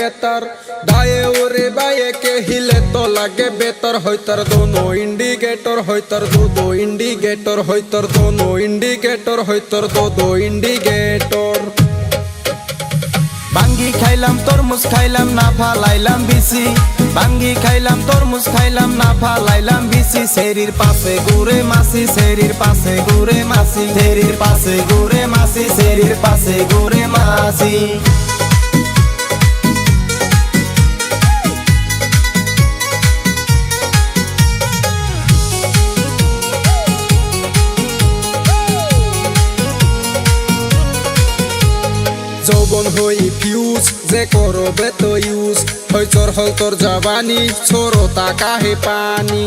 बेहतर, दाएं और बाएं के हिले तो लगे बेहतर। होइतर दोनों इंडिकेटर, होइतर दो इंडिकेटर, होइतर दोनों इंडिकेटर, होइतर दो इंडिकेटर। बांगी खाइलाम तरमुज खाइलाम ना फालाइलाम बिसि, बांगी खाइलाम तरमुज खाइलाम ना फालाइलाम बिसि। शेरिर पाशे घुरे मासी, शेरिर पाशे घुरे मासी, शेरिर पाशे घुरे मासी, शेरिर पाशे घुरे मासी। যৌবন হই ফিউজ যে করবে তো ইউজ, হইচর হল তোর জাবানি ছোড়ো তা কাহে পানি।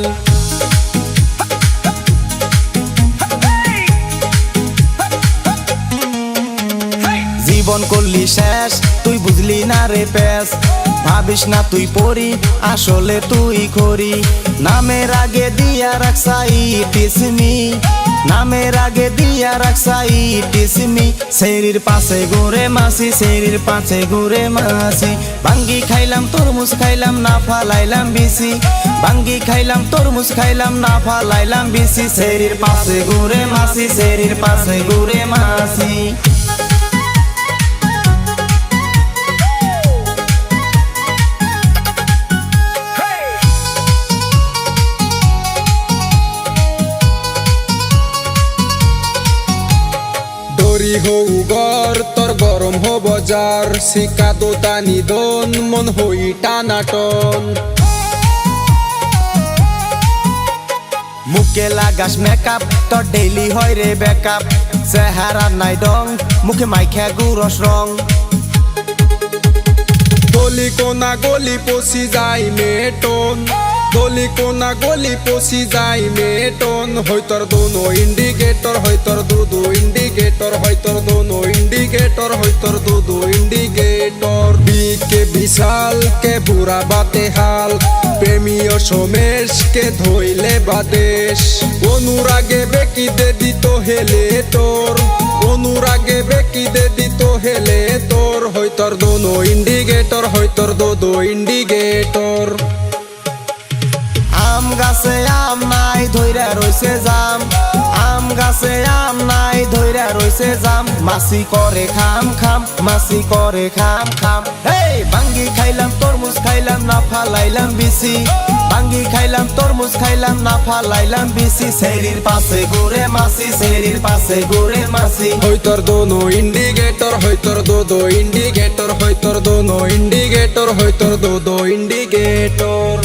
জীবন করলি শেষ তুই বুঝলি না রে পেস, ভাবিস না তুই পড়ি আসলে তুই করি। নামের আগে দিয়া রাখসাই টিসমি, নামের আগে দিয়া রাখসাই টিসমি। शेरिर पाशे घुरे मासी, शेरिर पाशे घुरे मासी। बांगी खाइलाम तरमुज खाइलाम ना फालाइलाम बिसि, बांगी खाइलाम तरमुज खाइलाम ना फालाइलाम बिसि। शेरिर पाशे घुरे मासी, शेरिर पाशे घुरे मासी। দরি হৌ গর তোর গরম হো বজার, শিকা দোতানি দন মন হই টানাটন। মুখে লাগাস মেকআপ তোর ডেইলি হয় রে বেকআপ, চেহারা নাই ডং মুখে মাইখা গুরস রং। গলি কোনা গলি পশি যায় মেটন, গলি কোনা গলি পশি যায় মেটন। হইতর দোনো ইন্ডিকেটর, হইতর দো ইন্ডিকেটর, হইতর দোনো ইন্ডিকেটর, হইতর দো ইন্ডিকেটর। বিকে বিশাল কে বুড়া বাতে হাল, প্রেমীয় সমেশ কে ধইলে বাদেশ। অনুরাগে বেকি দে দিত হেলে তোর, অনুরাগে বেকি দে দিত হেলে তোর। হইতর দোনো ইন্ডিকেটর, হইতর দো ইন্ডিকেটর। আম গাছে আম নাই ধইরা রইছে জাম, আম গাছে আম নাই ধইরা রইছে জাম। মাসি করে খাম খাম, মাসি করে খাম খাম। হেই বাঙ্গি খাইলাম তরমুজ খাইলাম না ফালাইলাম বিসি, বাঙ্গি খাইলাম তরমুজ খাইলাম না ফালাইলাম বিসি। शेरिर पाशे घुरे मासी, शेरिर पाशे घुरे मासी। হইতর দোনো ইন্ডিকেটর, হইতর দো ইন্ডিকেটর, হইতর দোনো ইন্ডিকেটর, হইতর দো ইন্ডিকেটর।